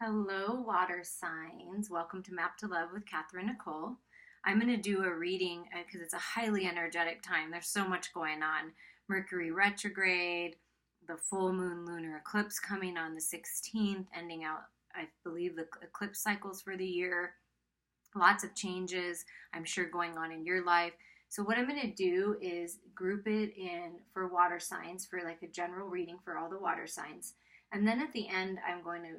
Hello, water signs. Welcome to Map to Love with Katherine Nichole. I'm going to do a reading because it's a highly energetic time. There's so much going on. Mercury retrograde, the full moon lunar eclipse coming on the 16th, ending out, I believe, the eclipse cycles for the year. Lots of changes, I'm sure, going on in your life. So, what I'm going to do is group it in for water signs for like a general reading for all the water signs. And then at the end, I'm going to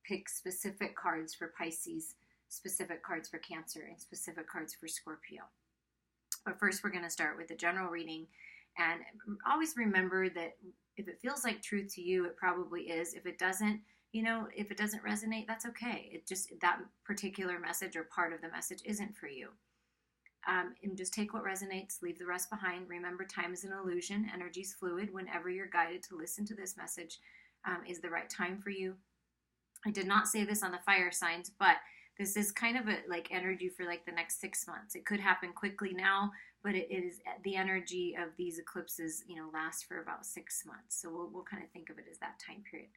pick specific cards for Pisces, specific cards for Cancer, and specific cards for Scorpio. But first, we're going to start with the general reading. And always remember that if it feels like truth to you, it probably is. If it doesn't, if it doesn't resonate, that's okay. It just, that particular message or part of the message isn't for you. And just take what resonates, leave the rest behind. Remember, time is an illusion, energy is fluid. Whenever you're guided to listen to this message, is the right time for you. I did not say this on the fire signs, but this is kind of a like energy for like the next 6 months. It could happen quickly now, but it is the energy of these eclipses, last for about 6 months. So we'll kind of think of it as that time period.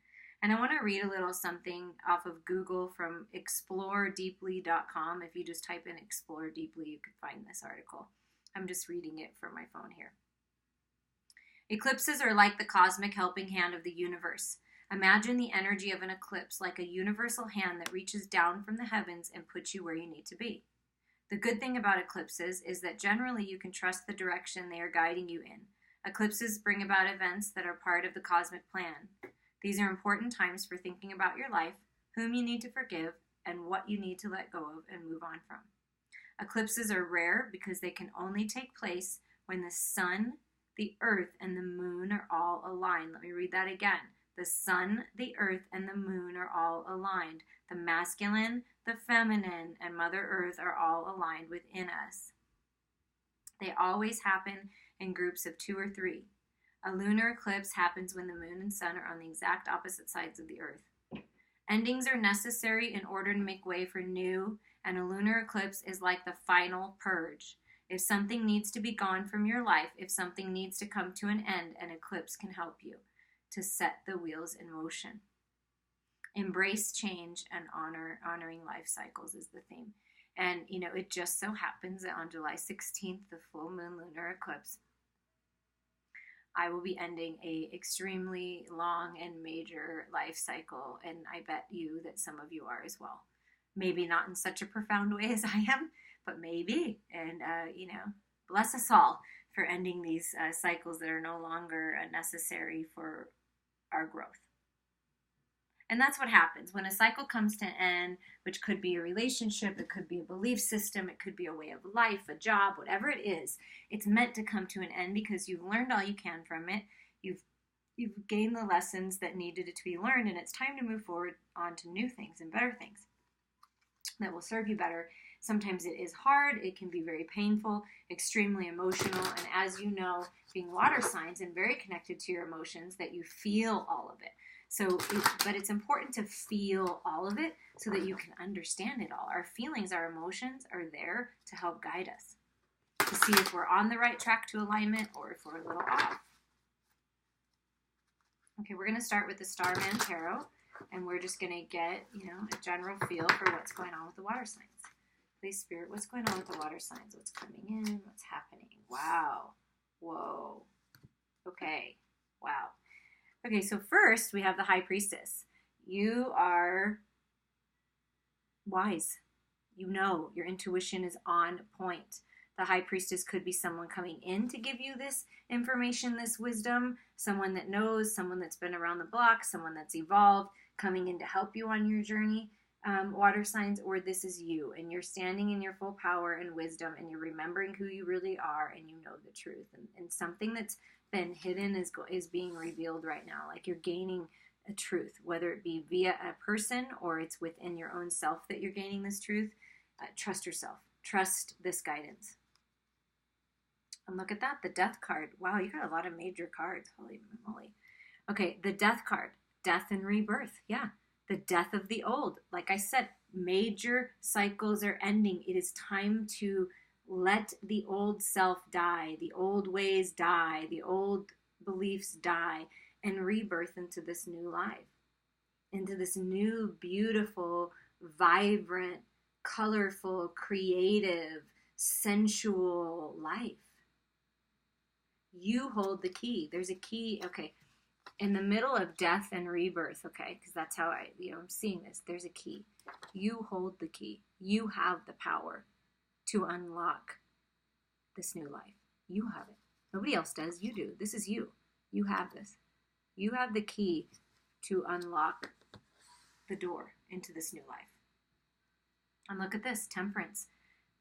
And I want to read a little something off of Google from exploredeeply.com. If you just type in Explore Deeply, you could find this article. I'm just reading it from my phone here. Eclipses are like the cosmic helping hand of the universe. Imagine the energy of an eclipse like a universal hand that reaches down from the heavens and puts you where you need to be. The good thing about eclipses is that generally you can trust the direction they are guiding you in. Eclipses bring about events that are part of the cosmic plan. These are important times for thinking about your life, whom you need to forgive, and what you need to let go of and move on from. Eclipses are rare because they can only take place when the sun, the earth, and the moon are all aligned. Let me read that again. The sun, the earth, and the moon are all aligned. The masculine, the feminine, and Mother Earth are all aligned within us. They always happen in groups of 2 or 3. A lunar eclipse happens when the moon and sun are on the exact opposite sides of the earth. Endings are necessary in order to make way for new, and a lunar eclipse is like the final purge. If something needs to be gone from your life, if something needs to come to an end, an eclipse can help you to set the wheels in motion. Embrace change and honoring life cycles is the theme. And, it just so happens that on July 16th, the full moon lunar eclipse, I will be ending a extremely long and major life cycle, and I bet you that some of you are as well. Maybe not in such a profound way as I am, but maybe. And, bless us all for ending these cycles that are no longer necessary for our growth. And that's what happens when a cycle comes to an end, which could be a relationship, it could be a belief system, it could be a way of life, a job, whatever it is. It's meant to come to an end because you've learned all you can from it. You've gained the lessons that needed to be learned, and it's time to move forward on to new things and better things that will serve you better. Sometimes it is hard, it can be very painful, extremely emotional, and as you know, being water signs and very connected to your emotions, that you feel all of it. But it's important to feel all of it so that you can understand it all. Our feelings, our emotions are there to help guide us, to see if we're on the right track to alignment or if we're a little off. Okay, we're going to start with the Starman Tarot, and we're just going to get, a general feel for what's going on with the water signs. Please, Spirit, what's going on with the water signs? What's coming in? What's happening? Wow. Whoa. Okay. Wow. Okay, so first we have the High Priestess. You are wise. Your intuition is on point. The High Priestess could be someone coming in to give you this information, this wisdom, someone that knows, someone that's been around the block, someone that's evolved, coming in to help you on your journey, water signs, or this is you, and you're standing in your full power and wisdom, and you're remembering who you really are, and you know the truth, and something that's been hidden is being revealed right now. Like you're gaining a truth, whether it be via a person or it's within your own self that you're gaining this truth. Trust yourself. Trust this guidance. And look at that, the Death card. Wow, you got a lot of major cards. Holy moly. Okay, the Death card. Death and rebirth. Yeah, the death of the old. Like I said, major cycles are ending. It is time to let the old self die, the old ways die, the old beliefs die, and rebirth into this new life. into this new, beautiful, vibrant, colorful, creative, sensual life. You hold the key. There's a key, okay, in the middle of death and rebirth, okay, because that's how I'm seeing this. There's a key. You hold the key. You have the power to unlock this new life. You have it. Nobody else does. You do. This is you. You have this. You have the key to unlock the door into this new life. And look at this, temperance,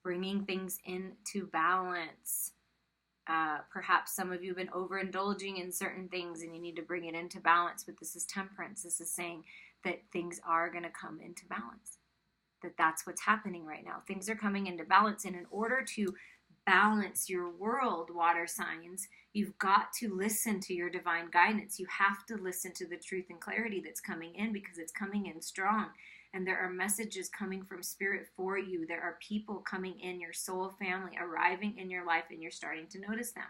bringing things into balance. Perhaps some of you have been overindulging in certain things and you need to bring it into balance, but this is temperance. This is saying that things are going to come into balance, that's what's happening right now. Things are coming into balance, and in order to balance your world, water signs, you've got to listen to your divine guidance. You have to listen to the truth and clarity that's coming in, because it's coming in strong. And there are messages coming from Spirit for you. There are people coming in, your soul family, arriving in your life, and you're starting to notice them.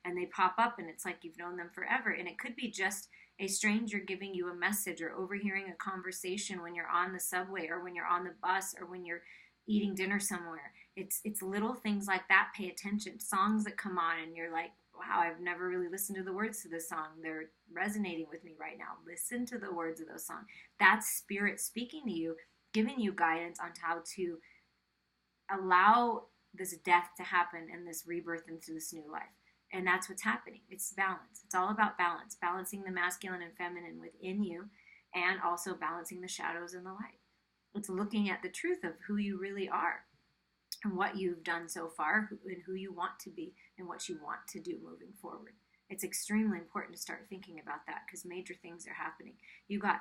And they pop up, and it's like you've known them forever. And it could be just a stranger giving you a message, or overhearing a conversation when you're on the subway, or when you're on the bus, or when you're eating dinner somewhere. It's little things like that. Pay attention. Songs that come on and you're like, wow, I've never really listened to the words to this song. They're resonating with me right now. Listen to the words of those songs. That's Spirit speaking to you, giving you guidance on how to allow this death to happen and this rebirth into this new life. And that's what's happening. It's balance. It's all about balance. Balancing the masculine and feminine within you, and also balancing the shadows and the light. It's looking at the truth of who you really are, and what you've done so far, and who you want to be, and what you want to do moving forward. It's extremely important to start thinking about that, because major things are happening. You got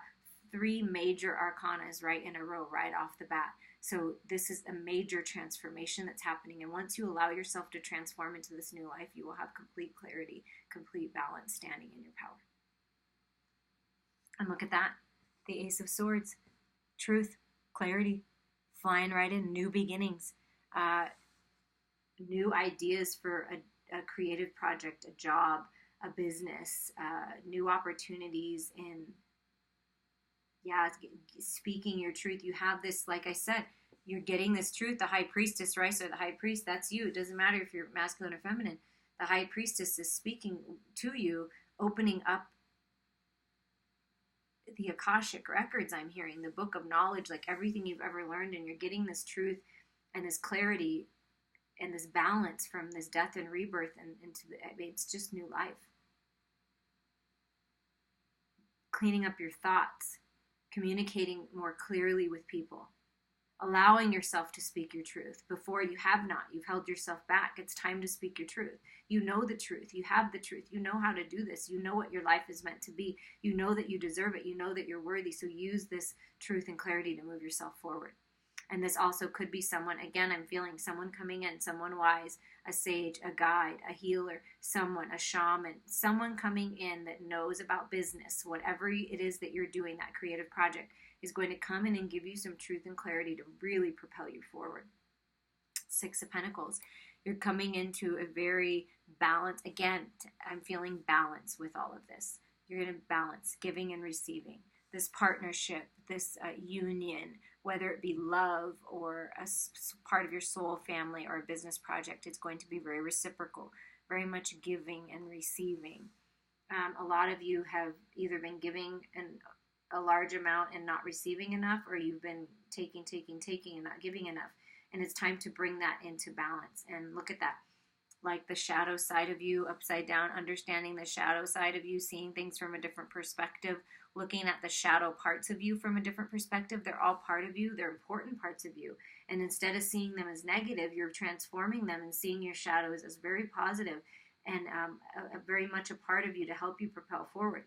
3 major arcanas right in a row, right off the bat. So this is a major transformation that's happening. And once you allow yourself to transform into this new life, you will have complete clarity, complete balance, standing in your power. And look at that. The Ace of Swords. Truth, clarity, flying right in. New beginnings. New ideas for a creative project, a job, a business, new opportunities in, speaking your truth. You have this, like I said, you're getting this truth. The High Priestess, right? So the High Priest, that's you. It doesn't matter if you're masculine or feminine. The High Priestess is speaking to you, opening up the Akashic records. I'm hearing the book of knowledge, like everything you've ever learned, and you're getting this truth and this clarity and this balance from this death and rebirth, and it's just new life. Cleaning up your thoughts, communicating more clearly with people, allowing yourself to speak your truth. Before, you have not. You've held yourself back. It's time to speak your truth. You know the truth. You have the truth. You know how to do this. You know what your life is meant to be. You know that you deserve it. You know that you're worthy. So use this truth and clarity to move yourself forward. And this also could be someone, again, I'm feeling someone coming in, someone wise, a sage, a guide, a healer, someone, a shaman, someone coming in that knows about business. Whatever it is that you're doing, that creative project, is going to come in and give you some truth and clarity to really propel you forward. 6 of Pentacles. You're coming into a very balanced, again, I'm feeling balance with all of this. You're going to balance giving and receiving. This partnership, this union, whether it be love or a part of your soul family or a business project, it's going to be very reciprocal, very much giving and receiving. A lot of you have either been giving a large amount and not receiving enough, or you've been taking and not giving enough. And it's time to bring that into balance. And look at that. Like the shadow side of you, upside down, understanding the shadow side of you, seeing things from a different perspective, looking at the shadow parts of you from a different perspective. They're all part of you. They're important parts of you. And instead of seeing them as negative, you're transforming them and seeing your shadows as very positive and very much a part of you to help you propel forward.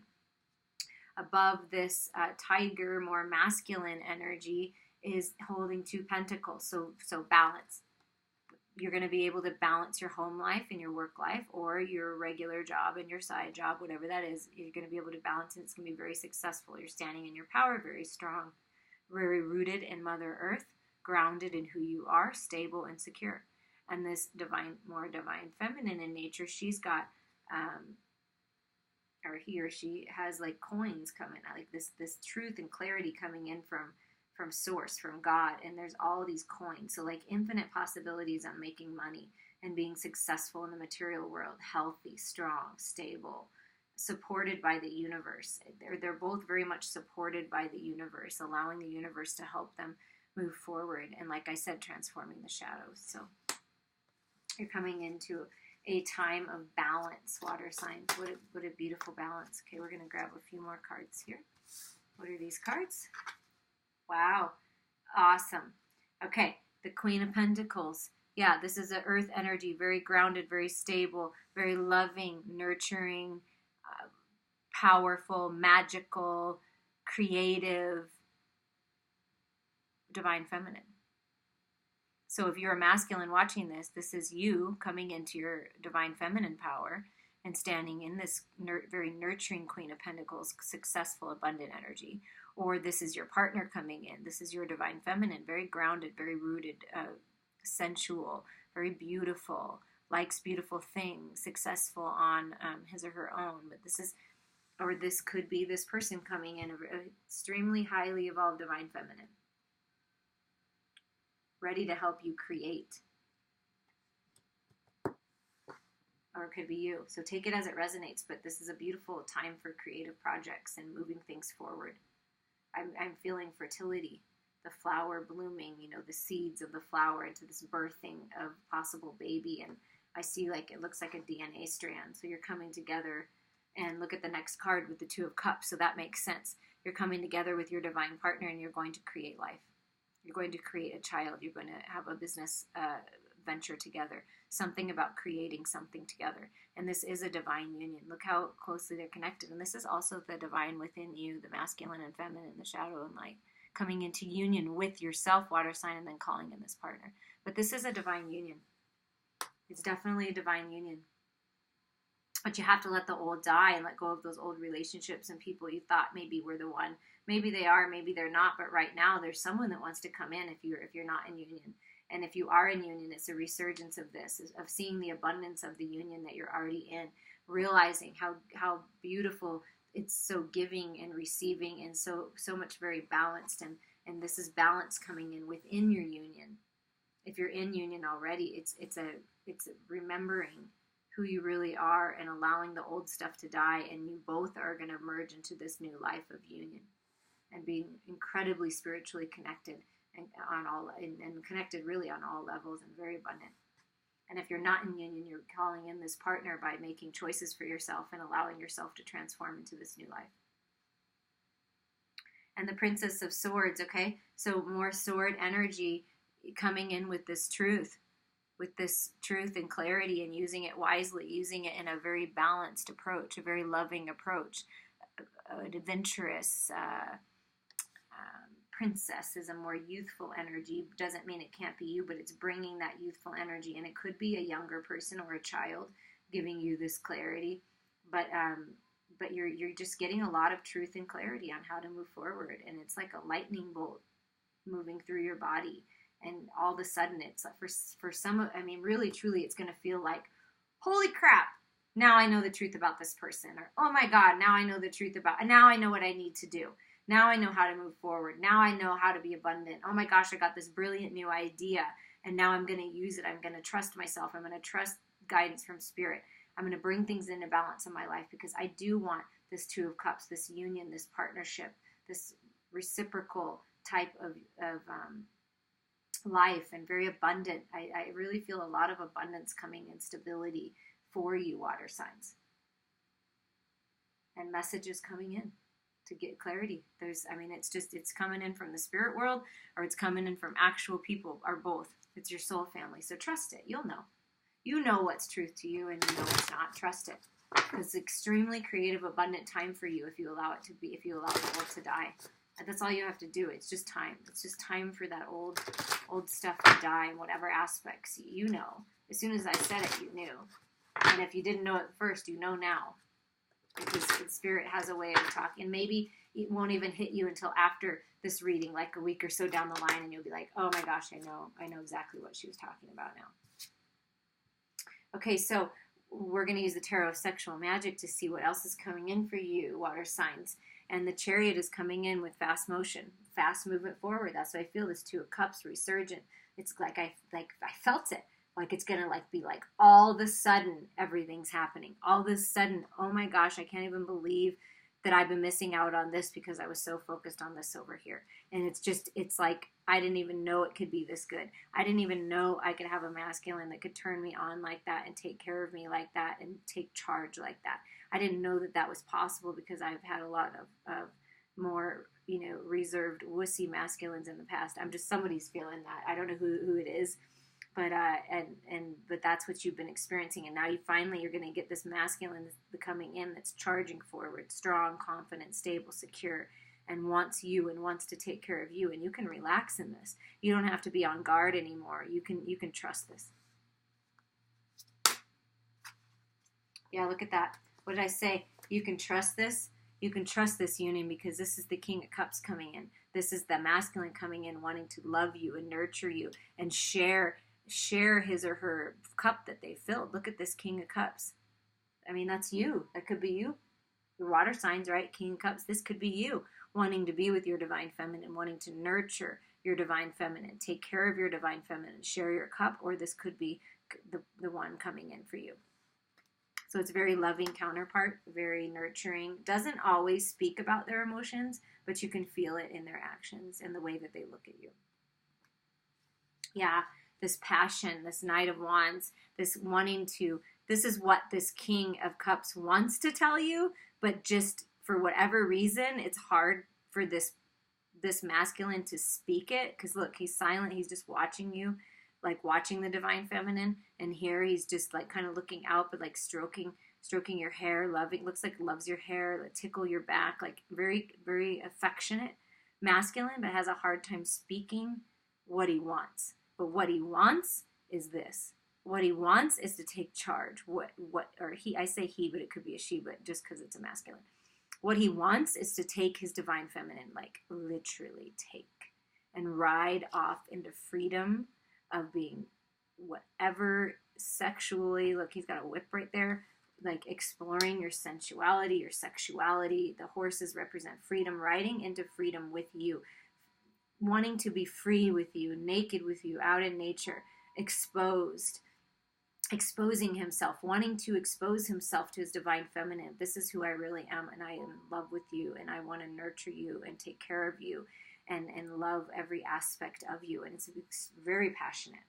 Above this tiger, more masculine energy is holding 2 pentacles. So balance. You're going to be able to balance your home life and your work life, or your regular job and your side job, whatever that is. You're going to be able to balance it. It's going to be very successful. You're standing in your power, very strong, very rooted in Mother Earth, grounded in who you are, stable and secure. And this divine, more divine feminine in nature, she's got or he or she has like coins coming, like this truth and clarity coming in from source, from God, and there's all these coins. So like infinite possibilities on making money and being successful in the material world, healthy, strong, stable, supported by the universe. They're both very much supported by the universe, allowing the universe to help them move forward. And like I said, transforming the shadows. So you're coming into a time of balance, water signs. What a beautiful balance. Okay, we're going to grab a few more cards here. What are these cards? Wow. Awesome. Okay, the Queen of Pentacles. Yeah, this is an earth energy, very grounded, very stable, very loving, nurturing, powerful, magical, creative, divine feminine. So if you're a masculine watching this, this is you coming into your divine feminine power and standing in this very nurturing Queen of Pentacles, successful, abundant energy. Or this is your partner coming in. This is your divine feminine, very grounded, very rooted, sensual, very beautiful, likes beautiful things, successful on his or her own. But this is, or this could be this person coming in, extremely highly evolved divine feminine, ready to help you create. Or it could be you. So take it as it resonates, but this is a beautiful time for creative projects and moving things forward. I'm feeling fertility, the flower blooming, you know, the seeds of the flower into this birthing of possible baby. And I see like, it looks like a DNA strand. So you're coming together, and look at the next card with the Two of Cups. So that makes sense. You're coming together with your divine partner, and you're going to create life. You're going to create a child. You're going to have a business venture together. Something about creating something together. And this is a divine union. Look how closely they're connected. And this is also the divine within you, the masculine and feminine, the shadow and light, coming into union with yourself, water sign, and then calling in this partner. But this is a divine union. It's definitely a divine union. But you have to let the old die and let go of those old relationships and people you thought maybe were the one. Maybe they are, maybe they're not. But right now, there's someone that wants to come in if you're not in union. And if you are in union, it's a resurgence of this, of seeing the abundance of the union that you're already in, realizing how beautiful it's, so giving and receiving, and so much very balanced. And this is balance coming in within your union. If you're in union already, it's remembering who you really are and allowing the old stuff to die, and you both are going to merge into this new life of union and being incredibly spiritually connected. And connected really on all levels and very abundant. And if you're not in union, you're calling in this partner by making choices for yourself and allowing yourself to transform into this new life. And the Princess of Swords, okay? So more sword energy coming in with this truth and clarity, and using it wisely, using it in a very balanced approach, a very loving approach, an adventurous, princess is a more youthful energy. Doesn't mean it can't be you, but it's bringing that youthful energy, and it could be a younger person or a child giving you this clarity. But you're just getting a lot of truth and clarity on how to move forward, and it's like a lightning bolt moving through your body, and all of a sudden it's like for some, I mean, really truly, it's going to feel like, holy crap, now I know the truth about this person, or oh my God, now I know the truth about, and now I know what I need to do. Now I know how to move forward. Now I know how to be abundant. Oh my gosh, I got this brilliant new idea, and now I'm going to use it. I'm going to trust myself. I'm going to trust guidance from spirit. I'm going to bring things into balance in my life, because I do want this Two of Cups, this union, this partnership, this reciprocal type of life, and very abundant. I really feel a lot of abundance coming in, stability for you, water signs. And messages coming in to get clarity. It's coming in from the spirit world, or it's coming in from actual people, or both. It's your soul family. So trust it. You'll know. You know what's truth to you, and you know what's not. Trust it. It's extremely creative, abundant time for you if you allow it to be, if you allow the old to die. And that's all you have to do. It's just time. It's just time for that old stuff to die in whatever aspects. You know. As soon as I said it, you knew. And if you didn't know it first, you know now. Because spirit has a way of talking, and maybe it won't even hit you until after this reading, like a week or so down the line, and you'll be like, oh my gosh, I know exactly what she was talking about now. Okay, so we're going to use the tarot of sexual magic to see what else is coming in for you, water signs. And the Chariot is coming in with fast motion, fast movement forward. That's why I feel this Two of Cups resurgent. It's like I felt it. Like it's going to like be like all of a sudden everything's happening. All of a sudden, oh my gosh, I can't even believe that I've been missing out on this because I was so focused on this over here. And it's like I didn't even know it could be this good. I didn't even know I could have a masculine that could turn me on like that and take care of me like that and take charge like that. I didn't know that that was possible because I've had a lot of more, reserved wussy masculines in the past. I'm just, somebody's feeling that. I don't know who it is. But but that's what you've been experiencing, and now you're going to get this masculine coming in that's charging forward, strong, confident, stable, secure, and wants you and wants to take care of you. And you can relax in this. You don't have to be on guard anymore. You can trust this. Yeah, look at that. What did I say? You can trust this. You can trust this union because this is the King of Cups coming in. This is the masculine coming in, wanting to love you and nurture you and share his or her cup that they filled. Look at this King of Cups. I mean, that's you. That could be you. Your water signs, right? King of Cups. This could be you wanting to be with your divine feminine, wanting to nurture your divine feminine, take care of your divine feminine, share your cup, or this could be the one coming in for you. So it's very loving counterpart, very nurturing. Doesn't always speak about their emotions, but you can feel it in their actions and the way that they look at you. Yeah. This passion, this Knight of Wands, this is what this King of Cups wants to tell you, but just for whatever reason, it's hard for this masculine to speak it. Because look, he's silent, he's just watching you, like watching the divine feminine, and here he's just like kind of looking out, but like stroking your hair, looks like loves your hair, like tickle your back, like very, very affectionate masculine, but has a hard time speaking what he wants. But what he wants is this. What he wants is to take charge. I say he, but it could be a she, but just because it's a masculine. What he wants is to take his divine feminine, like literally take, and ride off into freedom of being whatever sexually. Look, he's got a whip right there, like exploring your sensuality, your sexuality. The horses represent freedom, riding into freedom with you. Wanting to be free with you, naked with you, out in nature, exposing himself, wanting to expose himself to his divine feminine. This is who I really am, and I am in love with you, and I want to nurture you and take care of you and love every aspect of you. And it's very passionate.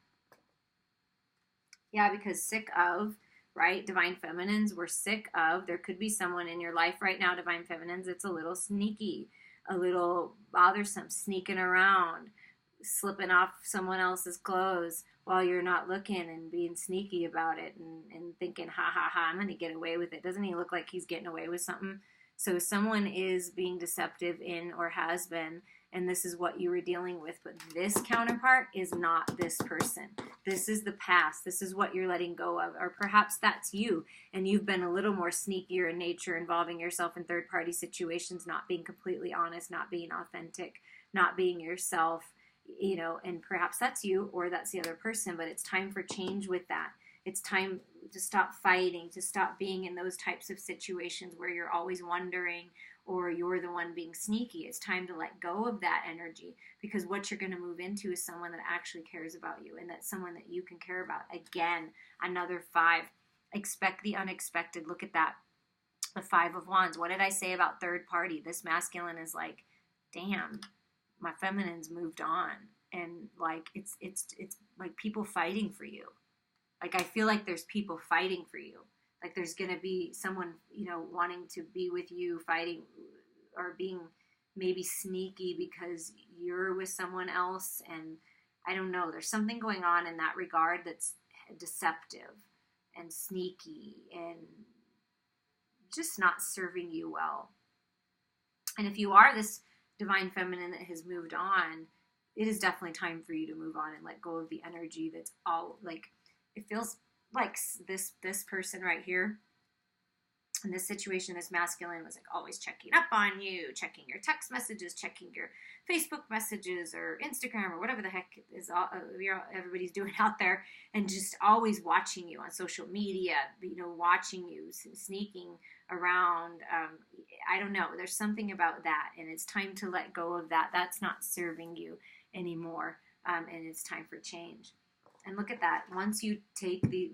Yeah, because sick of, right? Divine feminines, we're sick of. There could be someone in your life right now, divine feminines, that's a little sneaky, a little bothersome, sneaking around, slipping off someone else's clothes while you're not looking and being sneaky about it and thinking, ha, I'm going to get away with it. Doesn't he look like he's getting away with something? So someone is being deceptive in or has been, and this is what you were dealing with. But this counterpart is not this person. This is the past. This is what you're letting go of. Or perhaps that's you, and you've been a little more sneakier in nature, involving yourself in third-party situations, not being completely honest, not being authentic, not being yourself, and perhaps that's you or that's the other person, but it's time for change with that. It's time to stop fighting, to stop being in those types of situations where you're always wondering or you're the one being sneaky. It's time to let go of that energy, because what you're going to move into is someone that actually cares about you, and that's someone that you can care about. Again, another 5. Expect the unexpected. Look at that. The 5 of Wands. What did I say about third party? This masculine is like, damn, my feminine's moved on. And like, it's like people fighting for you. Like, I feel like there's people fighting for you. Like there's going to be someone, wanting to be with you, fighting or being maybe sneaky because you're with someone else. And I don't know, there's something going on in that regard that's deceptive and sneaky and just not serving you well. And if you are this divine feminine that has moved on, it is definitely time for you to move on and let go of the energy that's all like, it feels like this person right here in this situation, this masculine was like always checking up on you, checking your text messages, checking your Facebook messages or Instagram or whatever the heck is everybody's doing out there, and just always watching you on social media, watching you, sneaking around. I don't know. There's something about that, and it's time to let go of that. That's not serving you anymore, and it's time for change. And look at that. Once you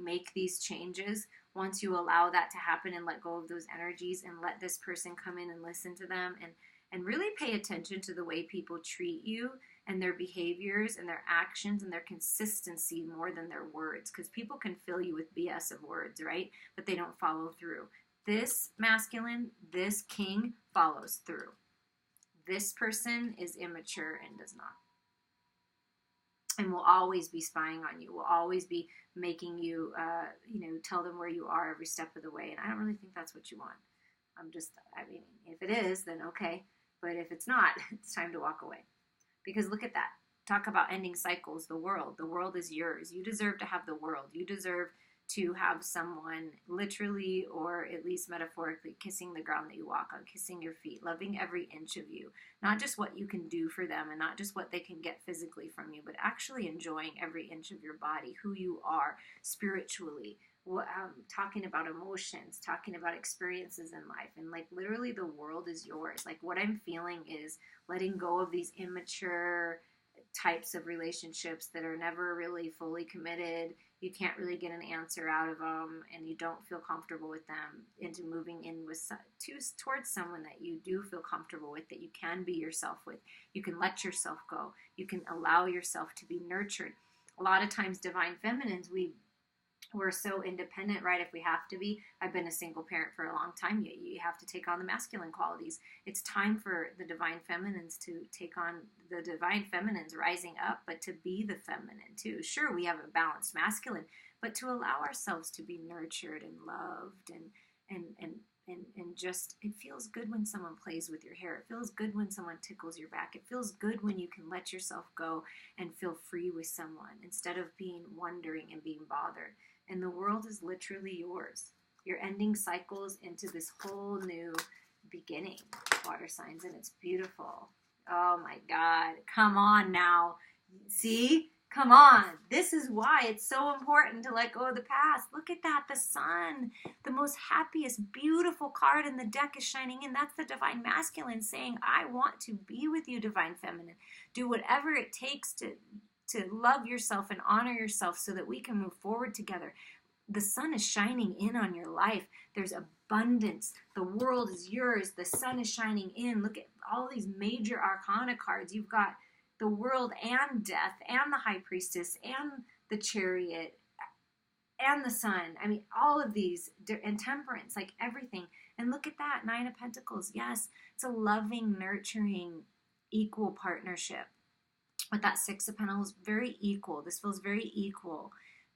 make these changes, once you allow that to happen and let go of those energies and let this person come in and listen to them and really pay attention to the way people treat you and their behaviors and their actions and their consistency more than their words. Because people can fill you with BS of words, right? But they don't follow through. This masculine, this king follows through. This person is immature and does not. And will always be spying on you, will always be making you, tell them where you are every step of the way. And I don't really think that's what you want. If it is, then okay. But if it's not, it's time to walk away. Because look at that. Talk about ending cycles. The world is yours. You deserve to have the world. You deserve to have someone literally or at least metaphorically kissing the ground that you walk on, kissing your feet, loving every inch of you. Not just what you can do for them and not just what they can get physically from you, but actually enjoying every inch of your body, who you are spiritually, talking about emotions, talking about experiences in life. And like literally the world is yours. Like what I'm feeling is letting go of these immature types of relationships that are never really fully committed. You can't really get an answer out of them, and you don't feel comfortable with them, into moving in towards someone that you do feel comfortable with, that you can be yourself with. You can let yourself go. You can allow yourself to be nurtured. A lot of times, divine feminines, we're so independent, right? If we have to be. I've been a single parent for a long time. You have to take on the masculine qualities. It's time for the divine feminines to take on the divine feminines rising up, but to be the feminine too. Sure, we have a balanced masculine, but to allow ourselves to be nurtured and loved and just, it feels good when someone plays with your hair. It feels good when someone tickles your back. It feels good when you can let yourself go and feel free with someone instead of being wondering and being bothered. And the world is literally yours. You're ending cycles into this whole new beginning, water signs, and it's beautiful. Oh my God. Come on now. See? Come on. This is why it's so important to let go of the past. Look at that. The sun, the most happiest, beautiful card in the deck is shining in. That's the divine masculine saying, I want to be with you, divine feminine. Do whatever it takes to love yourself and honor yourself so that we can move forward together. The sun is shining in on your life. There's abundance. The world is yours. The sun is shining in. Look at all these major arcana cards. You've got the world and death and the high priestess and the chariot and the sun. I mean, all of these, and temperance, like everything. And look at that, 9 of Pentacles. Yes, it's a loving, nurturing, equal partnership. With that 6 of Pentacles, very equal. This feels very equal,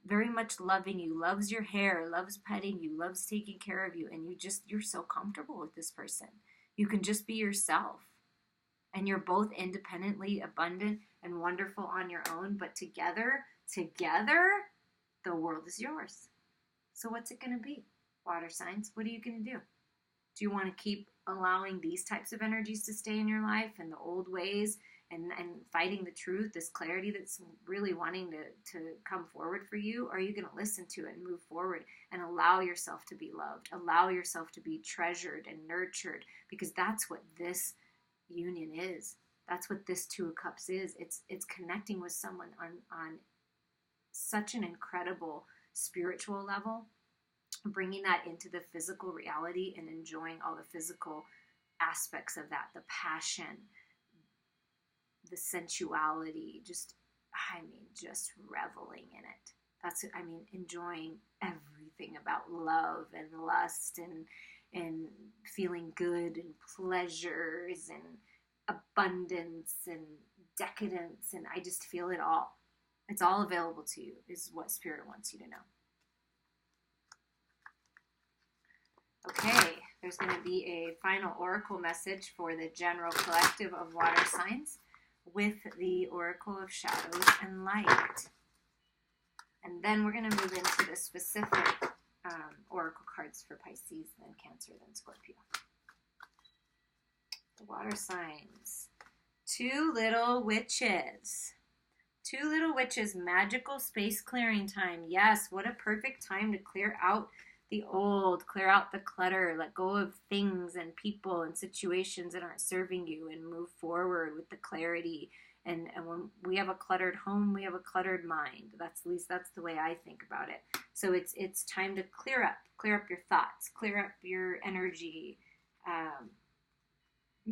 very much loving you, loves your hair, loves petting you, loves taking care of you, and you're so comfortable with this person. You can just be yourself, and you're both independently abundant and wonderful on your own, but together, the world is yours. So what's it going to be, water signs? What are you going to do? Do you want to keep allowing these types of energies to stay in your life and the old ways and fighting the truth, this clarity that's really wanting to come forward for you? Or are you going to listen to it and move forward and allow yourself to be loved, allow yourself to be treasured and nurtured? Because that's what this union is. That's what this 2 of Cups is. It's connecting with someone on such an incredible spiritual level, bringing that into the physical reality and enjoying all the physical aspects of that, the passion, the sensuality, just reveling in it. Enjoying everything about love and lust and feeling good and pleasures and abundance and decadence, and I just feel it all. It's all available to you, is what Spirit wants you to know. Okay, there's going to be a final oracle message for the general collective of water signs with the Oracle of Shadows and Light. And then we're going to move into the specific oracle cards for Pisces, then Cancer, then Scorpio. The water signs. Two little witches. Two little witches, magical space clearing time. Yes, what a perfect time to clear out the old, clear out the clutter, let go of things and people and situations that aren't serving you, and move forward with the clarity. And when we have a cluttered home, we have a cluttered mind. That's, at least that's the way I think about it. So it's time to clear up your thoughts, clear up your energy.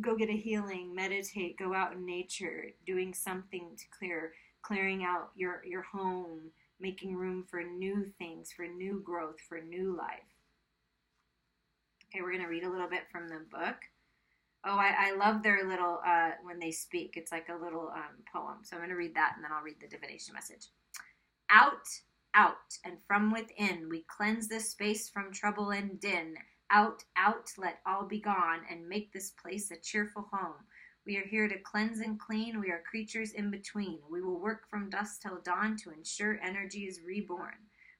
Go get a healing, meditate, go out in nature, doing something to clearing out your home, making room for new things, for new growth, for new life. Okay, we're going to read a little bit from the book. Oh, I love their little, when they speak, it's like a little poem. So I'm going to read that, and then I'll read the divination message. Out, out, and from within, we cleanse this space from trouble and din. Out, out, let all be gone, and make this place a cheerful home. We are here to cleanse and clean. We are creatures in between. We will work from dusk till dawn to ensure energy is reborn.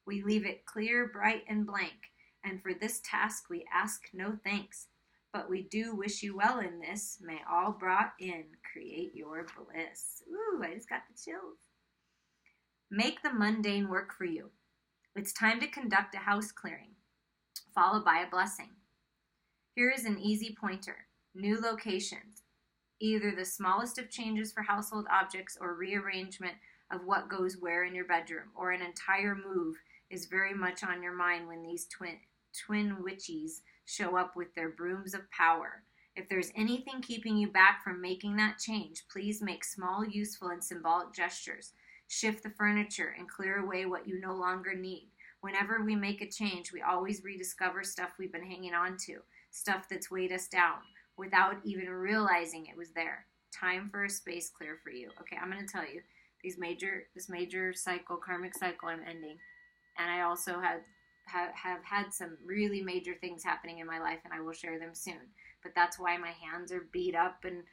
We leave it clear, bright, and blank. And for this task we ask no thanks. But we do wish you well in this. May all brought in create your bliss. Ooh, I just got the chills. Make the mundane work for you. It's time to conduct a house clearing, followed by a blessing. Here is an easy pointer. New locations. Either the smallest of changes for household objects or rearrangement of what goes where in your bedroom, or an entire move is very much on your mind when these twin witches show up with their brooms of power. If there's anything keeping you back from making that change, please make small, useful, and symbolic gestures. Shift the furniture and clear away what you no longer need. Whenever we make a change, we always rediscover stuff we've been hanging on to, stuff that's weighed us down, without even realizing it was there. Time for a space clear for you. Okay, I'm going to tell you, this major cycle, karmic cycle I'm ending, and I also have had some really major things happening in my life, and I will share them soon. But that's why my hands are beat up and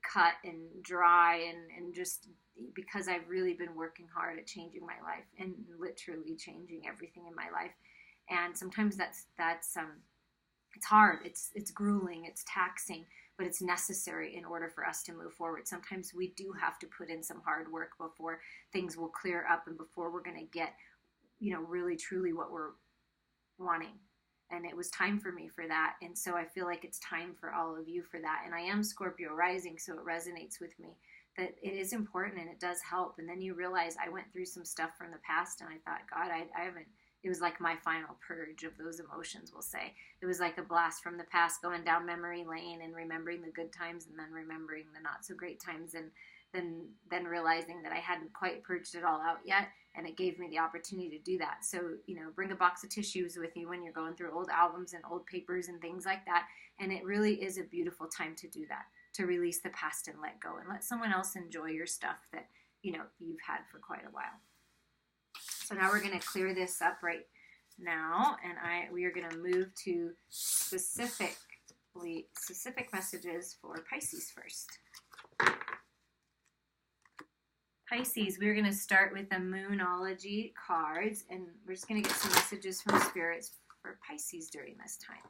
cut and dry, and just because I've really been working hard at changing my life, and literally changing everything in my life. And sometimes that's it's hard, it's grueling, it's taxing, but it's necessary in order for us to move forward. Sometimes we do have to put in some hard work before things will clear up, and before we're going to get, really truly what we're wanting. And it was time for me for that. And so I feel like it's time for all of you for that. And I am Scorpio rising, so it resonates with me that it is important and it does help. And then you realize I went through some stuff from the past, and I thought, God, I haven't, it was like my final purge of those emotions, we'll say. It was like a blast from the past, going down memory lane and remembering the good times, and then remembering the not so great times, and then realizing that I hadn't quite purged it all out yet. And it gave me the opportunity to do that. So, bring a box of tissues with you when you're going through old albums and old papers and things like that. And it really is a beautiful time to do that, to release the past and let go, and let someone else enjoy your stuff that, you've had for quite a while. So now we're going to clear this up right now, and we are going to move to specific messages for Pisces first. Pisces, we're going to start with the Moonology cards, and we're just going to get some messages from spirits for Pisces during this time.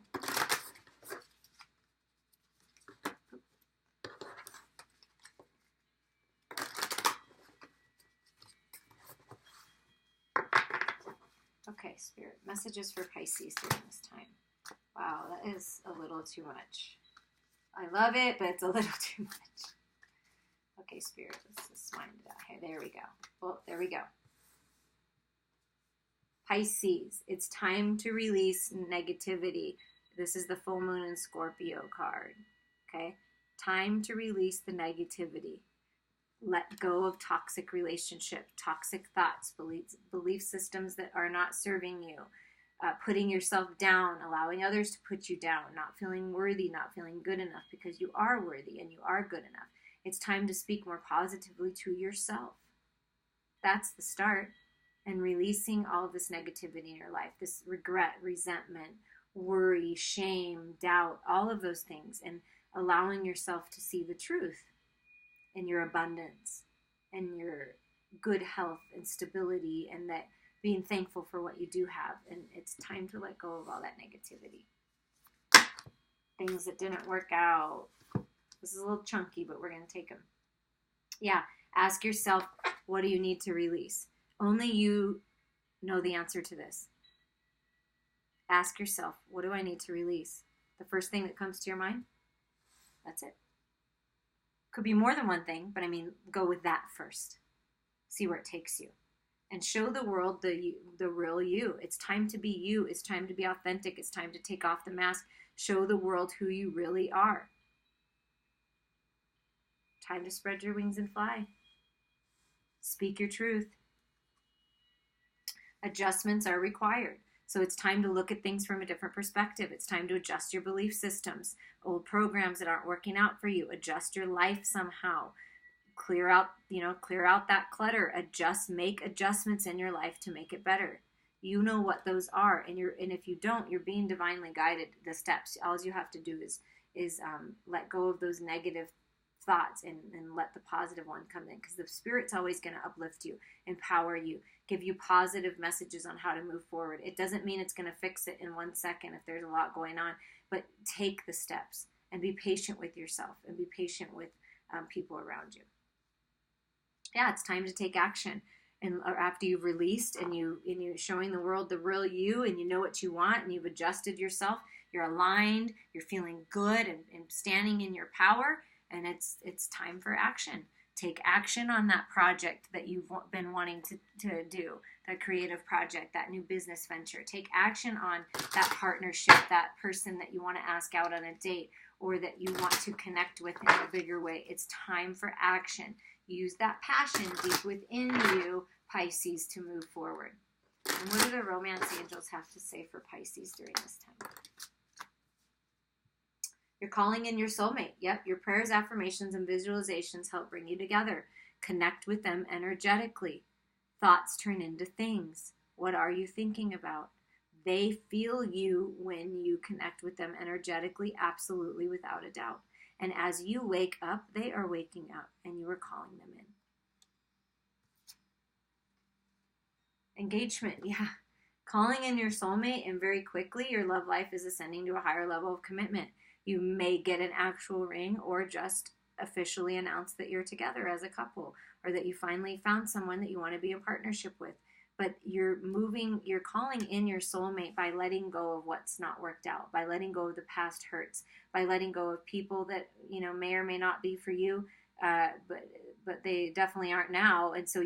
Okay, Spirit, messages for Pisces during this time. Wow, that is a little too much. I love it, but it's a little too much. Okay, Spirit, let's just find it out. Okay, there we go. Well, there we go. Pisces, it's time to release negativity. This is the full moon in Scorpio card. Okay, time to release the negativity. Let go of toxic relationship, toxic thoughts, belief systems that are not serving you, putting yourself down, allowing others to put you down, not feeling worthy, not feeling good enough, because you are worthy and you are good enough. It's time to speak more positively to yourself. That's the start. And releasing all of this negativity in your life, this regret, resentment, worry, shame, doubt, all of those things, and allowing yourself to see the truth in your abundance and your good health and stability, and that being thankful for what you do have. And it's time to let go of all that negativity. Things that didn't work out. This is a little chunky, but we're going to take them. Yeah, ask yourself, what do you need to release? Only you know the answer to this. Ask yourself, what do I need to release? The first thing that comes to your mind, that's it. Could be more than one thing, but I mean, go with that first. See where it takes you. And show the world the real you. It's time to be you. It's time to be authentic. It's time to take off the mask. Show the world who you really are. Time to spread your wings and fly. Speak your truth. Adjustments are required. So it's time to look at things from a different perspective. It's time to adjust your belief systems, old programs that aren't working out for you. Adjust your life somehow. Clear out that clutter. Make adjustments in your life to make it better. You know what those are, and if you don't, you're being divinely guided. The steps. All you have to do is let go of those negative thoughts and let the positive one come in, because the Spirit's always going to uplift you, empower you, give you positive messages on how to move forward. It doesn't mean it's going to fix it in 1 second if there's a lot going on, but take the steps and be patient with yourself and be patient with people around you. Yeah, it's time to take action. And after you've released and you're showing the world the real you, and you know what you want, and you've adjusted yourself, you're aligned, you're feeling good and standing in your power, and it's time for action. Take action on that project that you've been wanting to do, that creative project, that new business venture. Take action on that partnership, that person that you want to ask out on a date, or that you want to connect with in a bigger way. It's time for action. Use that passion deep within you, Pisces, to move forward. And what do the romance angels have to say for Pisces during this time? You're calling in your soulmate. Yep, your prayers, affirmations, and visualizations help bring you together. Connect with them energetically. Thoughts turn into things. What are you thinking about? They feel you when you connect with them energetically, absolutely, without a doubt. And as you wake up, they are waking up, and you are calling them in. Engagement, yeah. Calling in your soulmate, and very quickly, your love life is ascending to a higher level of commitment. You may get an actual ring, or just officially announce that you're together as a couple, or that you finally found someone that you want to be in partnership with. But you're calling in your soulmate by letting go of what's not worked out, by letting go of the past hurts, by letting go of people that, may or may not be for you, but they definitely aren't now. And so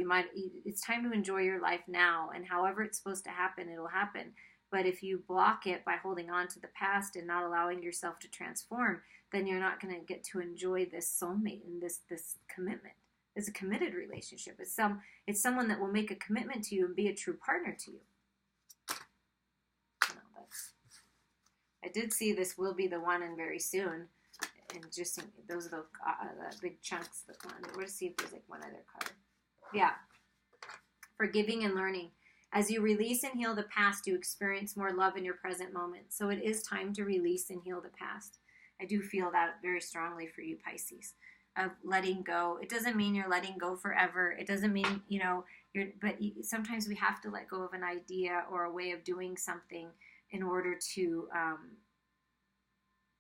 it's time to enjoy your life now, and however it's supposed to happen, it'll happen. But if you block it by holding on to the past and not allowing yourself to transform, then you're not going to get to enjoy this soulmate and this commitment. It's a committed relationship. It's someone that will make a commitment to you and be a true partner to you. I did see this will be the one, and very soon. And just those are the big chunks that go under. We'll see if there's like one other card. Yeah. Forgiving and learning. As you release and heal the past, you experience more love in your present moment. So it is time to release and heal the past. I do feel that very strongly for you, Pisces, of letting go. It doesn't mean you're letting go forever. It doesn't mean, sometimes we have to let go of an idea or a way of doing something in order to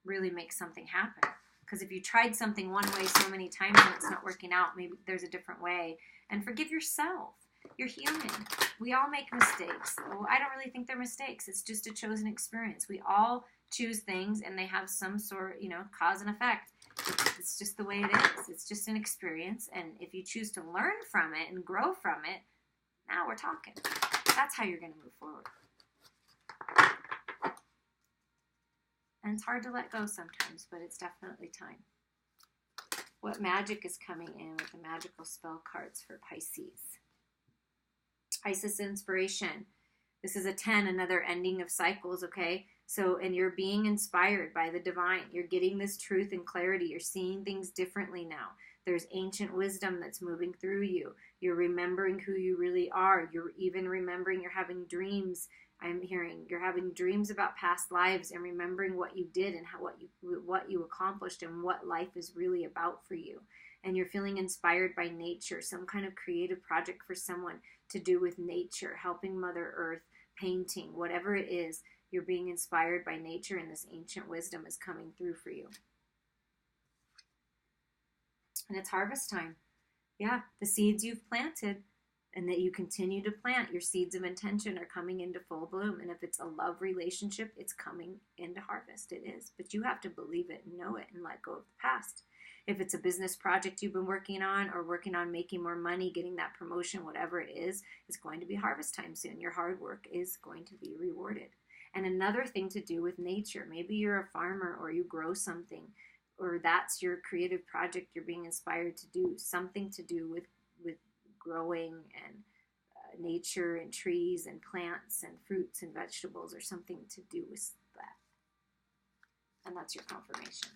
really make something happen. Because if you tried something one way so many times and it's not working out, maybe there's a different way. And forgive yourself. You're human. We all make mistakes. I don't really think they're mistakes. It's just a chosen experience. We all choose things, and they have some sort, cause and effect. It's just the way it is. It's just an experience. And if you choose to learn from it and grow from it, now we're talking. That's how you're going to move forward. And it's hard to let go sometimes, but it's definitely time. What magic is coming in with the magical spell cards for Pisces? Pisces inspiration. This is a 10, another ending of cycles, okay? So, and you're being inspired by the divine. You're getting this truth and clarity. You're seeing things differently now. There's ancient wisdom that's moving through you. You're remembering who you really are. You're even remembering, you're having dreams. I'm hearing you're having dreams about past lives and remembering what you did and what you accomplished and what life is really about for you. and you're feeling inspired by nature, some kind of creative project for someone to do with nature, helping Mother Earth, painting, whatever it is, you're being inspired by nature, and this ancient wisdom is coming through for you. And it's harvest time. Yeah, the seeds you've planted and that you continue to plant, your seeds of intention are coming into full bloom. And if it's a love relationship, it's coming into harvest. It is. But you have to believe it and know it and let go of the past. If it's a business project you've been working on or working on making more money, getting that promotion, whatever it is, it's going to be harvest time soon. Your hard work is going to be rewarded. And another thing to do with nature, maybe you're a farmer or you grow something, or that's your creative project you're being inspired to do, something to do with growing and nature and trees and plants and fruits and vegetables, or something to do with that. And that's your confirmation.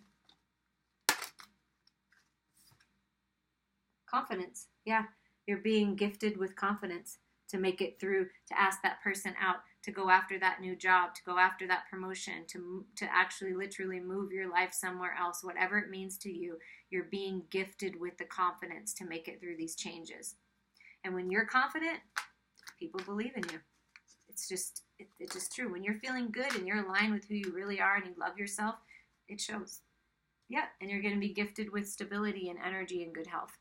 Confidence. Yeah, you're being gifted with confidence to make it through, to ask that person out, to go after that new job, to go after that promotion, to actually literally move your life somewhere else, whatever it means to you. You're being gifted with the confidence to make it through these changes. And when you're confident, people believe in you. It's just true. When you're feeling good and you're aligned with who you really are and you love yourself, it shows. Yeah, and you're going to be gifted with stability and energy and good health.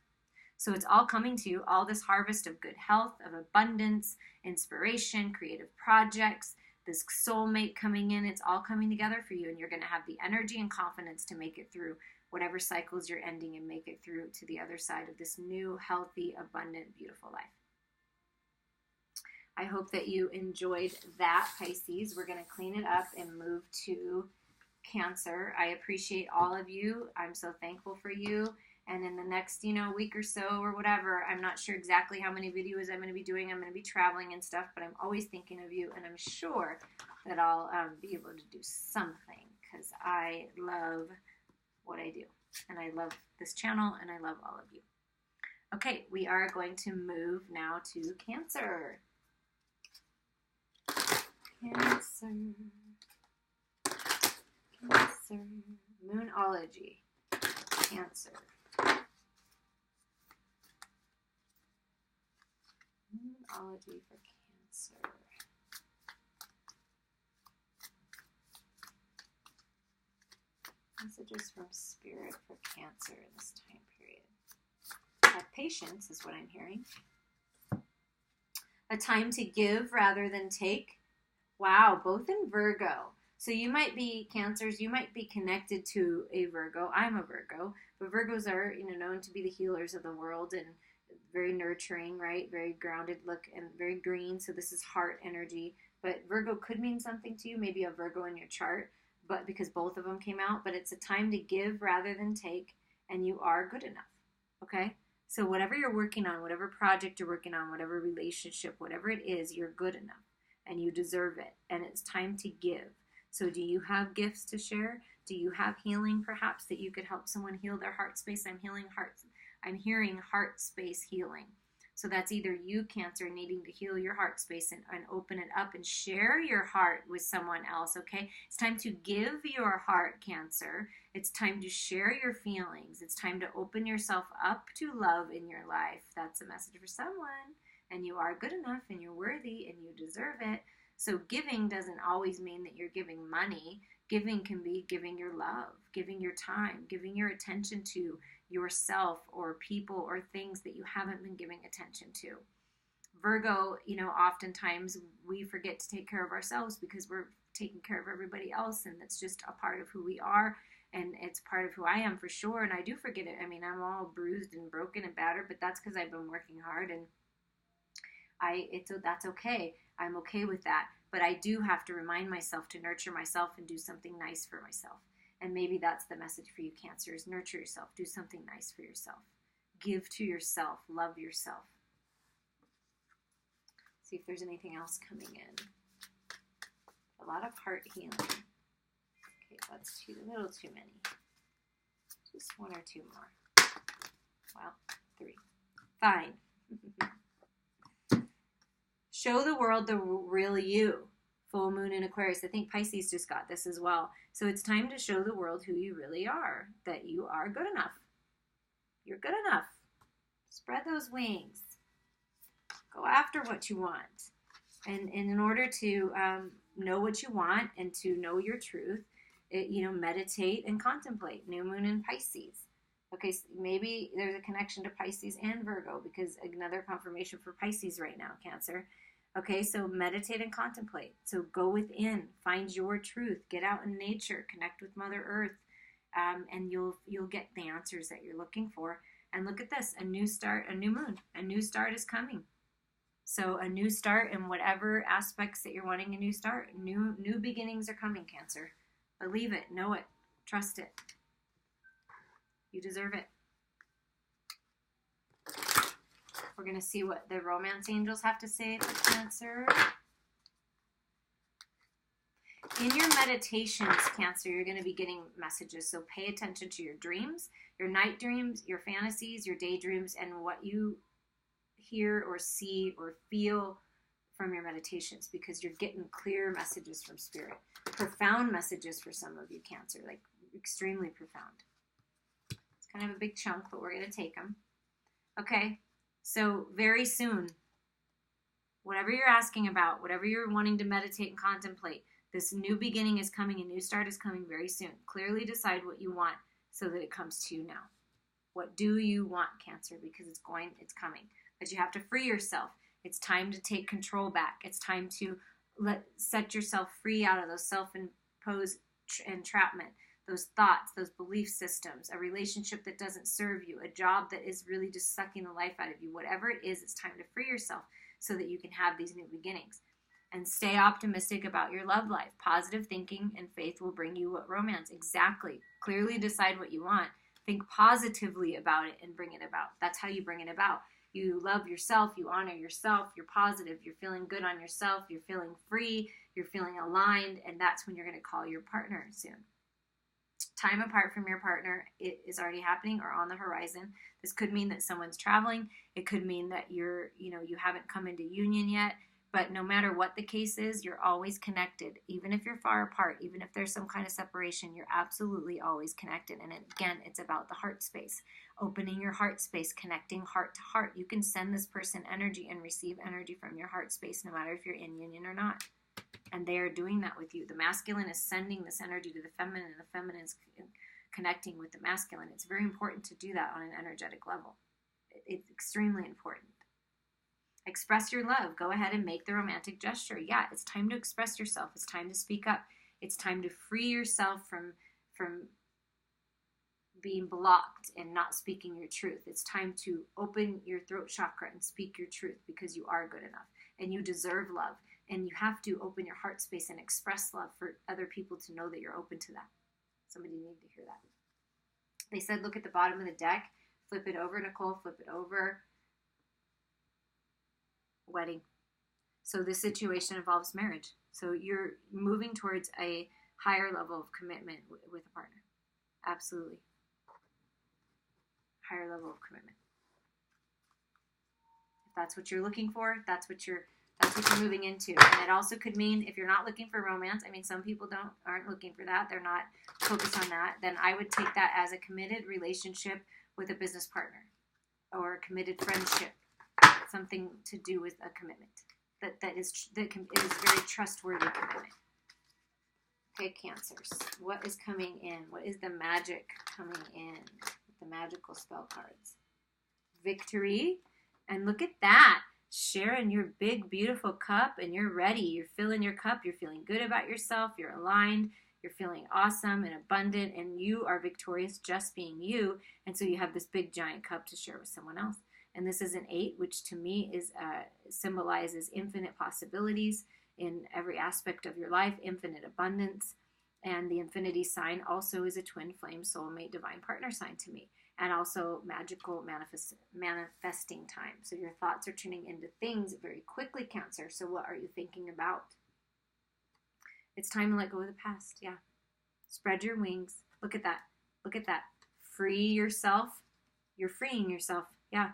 So it's all coming to you, all this harvest of good health, of abundance, inspiration, creative projects, this soulmate coming in. It's all coming together for you, and you're going to have the energy and confidence to make it through whatever cycles you're ending and make it through to the other side of this new, healthy, abundant, beautiful life. I hope that you enjoyed that, Pisces. We're going to clean it up and move to Cancer. I appreciate all of you. I'm so thankful for you. And in the next, week or so or whatever, I'm not sure exactly how many videos I'm going to be doing. I'm going to be traveling and stuff, but I'm always thinking of you, and I'm sure that I'll be able to do something, because I love what I do, and I love this channel, and I love all of you. Okay, we are going to move now to Cancer. Cancer. Moonology. Cancer. Moonology for Cancer. Messages from Spirit for Cancer in this time period. Have patience is what I'm hearing. A time to give rather than take. Wow, both in Virgo. So you might be Cancers, you might be connected to a Virgo. I'm a Virgo, but Virgos are, known to be the healers of the world and very nurturing, right? Very grounded look and very green. So this is heart energy. But Virgo could mean something to you, maybe a Virgo in your chart, but because both of them came out. But it's a time to give rather than take, and you are good enough, okay? So whatever you're working on, whatever project you're working on, whatever relationship, whatever it is, you're good enough, and you deserve it, and it's time to give. So do you have gifts to share? Do you have healing, perhaps, that you could help someone heal their heart space? I'm hearing heart space healing. So that's either you, Cancer, needing to heal your heart space and open it up and share your heart with someone else, okay? It's time to give your heart, Cancer. It's time to share your feelings. It's time to open yourself up to love in your life. That's a message for someone. And you are good enough, and you're worthy, and you deserve it. So giving doesn't always mean that you're giving money. Giving can be giving your love, giving your time, giving your attention to yourself or people or things that you haven't been giving attention to. Virgo, oftentimes we forget to take care of ourselves because we're taking care of everybody else, and that's just a part of who we are, and it's part of who I am for sure, and I do forget it. I mean, I'm all bruised and broken and battered, but that's because I've been working hard, and that's okay. I'm okay with that, but I do have to remind myself to nurture myself and do something nice for myself. And maybe that's the message for you, Cancer, is nurture yourself. Do something nice for yourself. Give to yourself. Love yourself. See if there's anything else coming in. A lot of heart healing. Okay, that's a little too many. Just one or two more. Well, 3. Fine. Show the world the real you. Full moon in Aquarius. I think Pisces just got this as well. So it's time to show the world who you really are, that you are good enough. You're good enough. Spread those wings. Go after what you want. And in order to know what you want and to know your truth, meditate and contemplate. New moon in Pisces. Okay, so maybe there's a connection to Pisces and Virgo, because another confirmation for Pisces right now, Cancer. Okay, so meditate and contemplate. So go within, find your truth, get out in nature, connect with Mother Earth, and you'll get the answers that you're looking for. And look at this, a new start, a new moon, a new start is coming. So a new start in whatever aspects that you're wanting a new start. New beginnings are coming, Cancer. Believe it, know it, trust it. You deserve it. We're going to see what the romance angels have to say for Cancer. In your meditations, Cancer, you're going to be getting messages. So pay attention to your dreams, your night dreams, your fantasies, your daydreams, and what you hear or see or feel from your meditations, because you're getting clear messages from Spirit. Profound messages for some of you, Cancer, like extremely profound. It's kind of a big chunk, but we're going to take them. Okay, so very soon, whatever you're asking about, whatever you're wanting to meditate and contemplate, this new beginning is coming, a new start is coming very soon. Clearly decide what you want so that it comes to you now. What do you want, Cancer? Because it's coming. But you have to free yourself. It's time to take control back. It's time to set yourself free out of those self-imposed entrapment, those thoughts, those belief systems, a relationship that doesn't serve you, a job that is really just sucking the life out of you. Whatever it is, it's time to free yourself so that you can have these new beginnings. And stay optimistic about your love life. Positive thinking and faith will bring you what romance. Exactly. Clearly decide what you want. Think positively about it and bring it about. That's how you bring it about. You love yourself. You honor yourself. You're positive. You're feeling good on yourself. You're feeling free. You're feeling aligned. And that's when you're going to call your partner soon. Time apart from your partner, it is already happening or on the horizon. This could mean that someone's traveling. It could mean that you haven't come into union yet. But no matter what the case is, you're always connected. Even if you're far apart, even if there's some kind of separation, you're absolutely always connected. And again, it's about the heart space. Opening your heart space, connecting heart to heart. You can send this person energy and receive energy from your heart space, no matter if you're in union or not. And they are doing that with you. The masculine is sending this energy to the feminine, and the feminine is connecting with the masculine. It's very important to do that on an energetic level. It's extremely important. Express your love. Go ahead and make the romantic gesture. Yeah, it's time to express yourself. It's time to speak up. It's time to free yourself from being blocked and not speaking your truth. It's time to open your throat chakra and speak your truth, because you are good enough and you deserve love. And you have to open your heart space and express love for other people to know that you're open to that. Somebody needed to hear that. They said, look at the bottom of the deck. Flip it over, Nicole. Flip it over. Wedding. So this situation involves marriage. So you're moving towards a higher level of commitment with a partner. Absolutely. Higher level of commitment. If that's what you're looking for, that's what you're moving into. And it also could mean, if you're not looking for romance, I mean, some people aren't looking for that. They're not focused on that. Then I would take that as a committed relationship with a business partner, or a committed friendship. Something to do with a commitment that is very trustworthy commitment. Okay, Cancers. What is coming in? What is the magic coming in with the magical spell cards? Victory. And look at that. Sharing your big, beautiful cup, and you're ready. You're filling your cup. You're feeling good about yourself. You're aligned. You're feeling awesome and abundant, and you are victorious just being you. And so you have this big, giant cup to share with someone else. And this is an 8, which to me symbolizes infinite possibilities in every aspect of your life, infinite abundance. And the infinity sign also is a twin flame soulmate divine partner sign to me. And also magical manifesting time. So your thoughts are turning into things very quickly, Cancer. So what are you thinking about? It's time to let go of the past. Yeah. Spread your wings. Look at that. Look at that. Free yourself. You're freeing yourself. Yeah.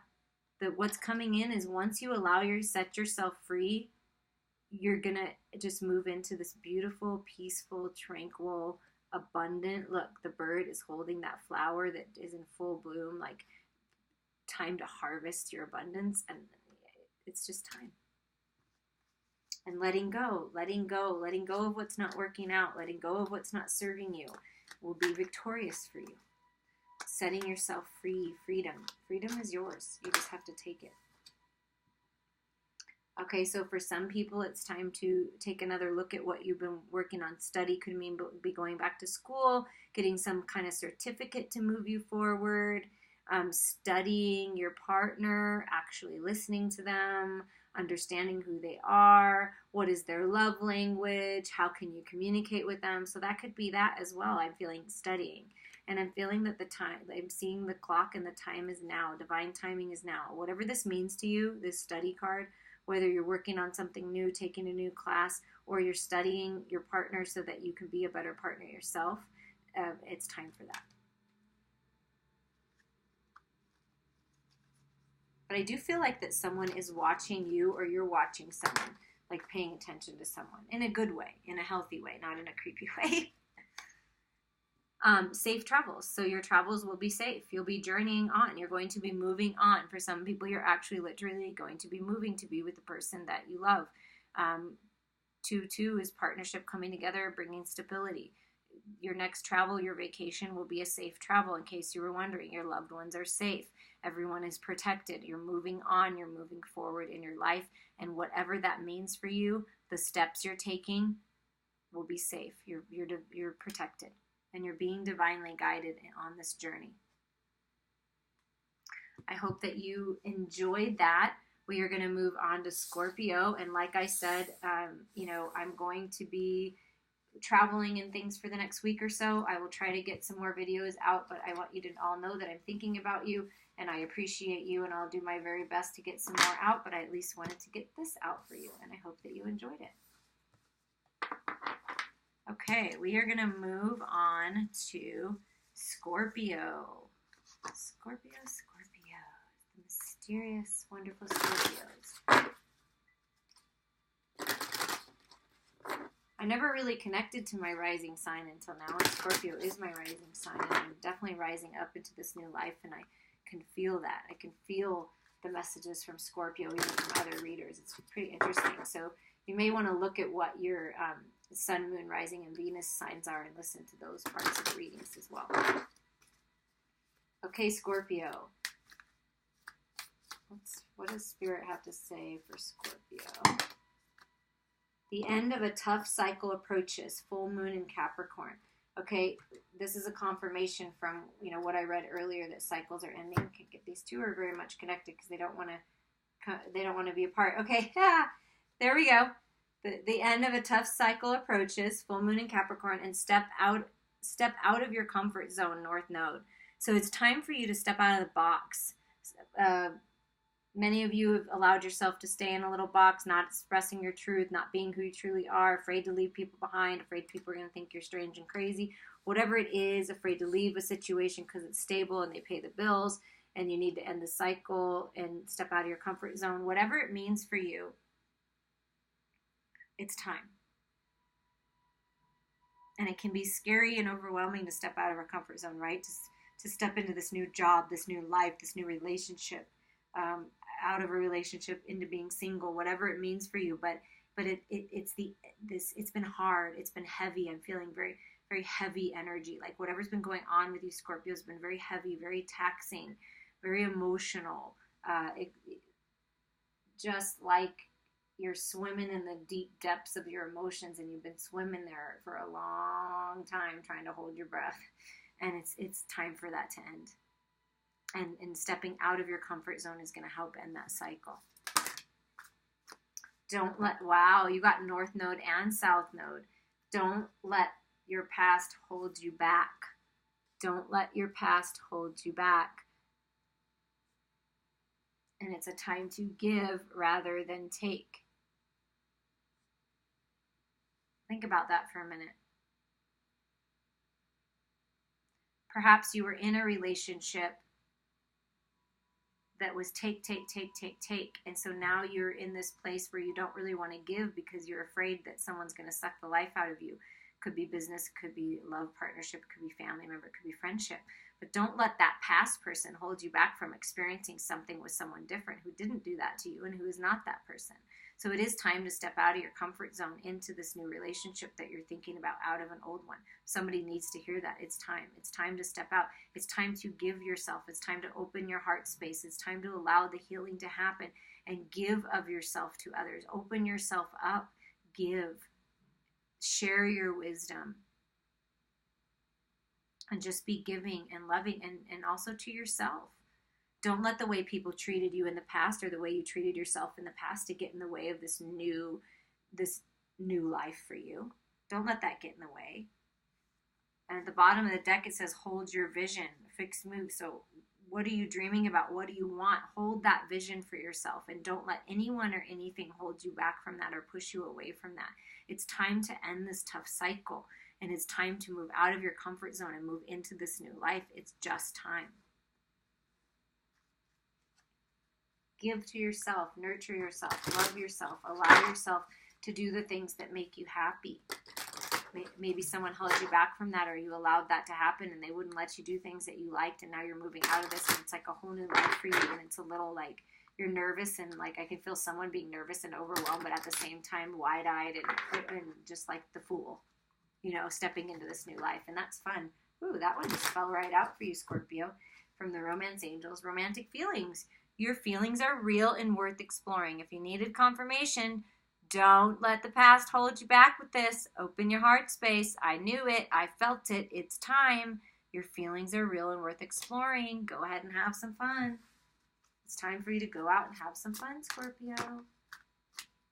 What's coming in is, once you set yourself free, you're going to just move into this beautiful, peaceful, tranquil, abundant. Look, the bird is holding that flower that is in full bloom, like time to harvest your abundance, and it's just time. And letting go of what's not working out, letting go of what's not serving you will be victorious for you. Setting yourself free, freedom. Freedom is yours. You just have to take it. Okay, so for some people, it's time to take another look at what you've been working on. Study could mean be going back to school, getting some kind of certificate to move you forward, studying your partner, actually listening to them, understanding who they are, what is their love language, how can you communicate with them. So that could be that as well. I'm feeling studying. And I'm feeling that the time, I'm seeing the clock and the time is now. Divine timing is now. Whatever this means to you, this study card, whether you're working on something new, taking a new class, or you're studying your partner so that you can be a better partner yourself, it's time for that. But I do feel like that someone is watching you, or you're watching someone, like paying attention to someone in a good way, in a healthy way, not in a creepy way. Safe travels. So your travels will be safe. You'll be journeying on. You're going to be moving on. For some people, you're actually literally going to be moving to be with the person that you love. 2-2 is partnership coming together, bringing stability. Your next travel, your vacation will be a safe travel. In case you were wondering, your loved ones are safe. Everyone is protected. You're moving on. You're moving forward in your life. And whatever that means for you, the steps you're taking will be safe. You're protected. And you're being divinely guided on this journey. I hope that you enjoyed that. We are going to move on to Scorpio. And like I said, I'm going to be traveling and things for the next week or so. I will try to get some more videos out, but I want you to all know that I'm thinking about you and I appreciate you, and I'll do my very best to get some more out, but I at least wanted to get this out for you, and I hope that you enjoyed it. Okay, we are going to move on to Scorpio. Scorpio. The mysterious, wonderful Scorpios. I never really connected to my rising sign until now, and Scorpio is my rising sign, and I'm definitely rising up into this new life, and I can feel that. I can feel the messages from Scorpio, even from other readers. It's pretty interesting. So you may want to look at what your Sun, Moon, Rising, and Venus signs are and listen to those parts of the readings as well. Okay, Scorpio. What does Spirit have to say for Scorpio? The end of a tough cycle approaches. Full Moon in Capricorn. Okay, this is a confirmation from what I read earlier, that cycles are ending. These two are very much connected because they don't want to be apart. Okay, there we go. The end of a tough cycle approaches. Full Moon in Capricorn, and step out of your comfort zone, North Node. So it's time for you to step out of the box. Many of you have allowed yourself to stay in a little box, not expressing your truth, not being who you truly are, afraid to leave people behind, afraid people are going to think you're strange and crazy. Whatever it is, afraid to leave a situation because it's stable and they pay the bills, and you need to end the cycle and step out of your comfort zone. Whatever it means for you, it's time. And it can be scary and overwhelming to step out of our comfort zone, right? To step into this new job, this new life, this new relationship, out of a relationship into being single, whatever it means for you. But it's been hard. It's been heavy. I'm feeling very, very heavy energy. Like whatever's been going on with you, Scorpio, has been very heavy, very taxing, very emotional. Just like you're swimming in the deep depths of your emotions, and you've been swimming there for a long time trying to hold your breath. And it's time for that to end. And stepping out of your comfort zone is going to help end that cycle. Wow, you got North Node and South Node. Don't let your past hold you back. Don't let your past hold you back. And it's a time to give rather than take. Think about that for a minute. Perhaps you were in a relationship that was take. And so now you're in this place where you don't really want to give because you're afraid that someone's going to suck the life out of you. Could be business, could be love, partnership, could be family member, could be friendship. But don't let that past person hold you back from experiencing something with someone different who didn't do that to you and who is not that person. So it is time to step out of your comfort zone into this new relationship that you're thinking about out of an old one. Somebody needs to hear that. It's time. It's time to step out. It's time to give yourself. It's time to open your heart space. It's time to allow the healing to happen and give of yourself to others. Open yourself up. Give. Share your wisdom. And just be giving and loving, and also to yourself. Don't let the way people treated you in the past or the way you treated yourself in the past to get in the way of this new life for you. Don't let that get in the way. And at the bottom of the deck, it says, hold your vision, fixed move. So what are you dreaming about? What do you want? Hold that vision for yourself, and don't let anyone or anything hold you back from that or push you away from that. It's time to end this tough cycle, and it's time to move out of your comfort zone and move into this new life. It's just time. Give to yourself, nurture yourself, love yourself, allow yourself to do the things that make you happy. Maybe someone held you back from that, or you allowed that to happen and they wouldn't let you do things that you liked, and now you're moving out of this and it's like a whole new life for you, and it's a little like you're nervous, and like I can feel someone being nervous and overwhelmed, but at the same time wide-eyed and just like the fool, you know, stepping into this new life, and that's fun. Ooh, that one just fell right out for you, Scorpio, from the Romance Angels. Romantic feelings. Your feelings are real and worth exploring. If you needed confirmation, don't let the past hold you back with this. Open your heart space. I knew it. I felt it. It's time. Your feelings are real and worth exploring. Go ahead and have some fun. It's time for you to go out and have some fun, Scorpio.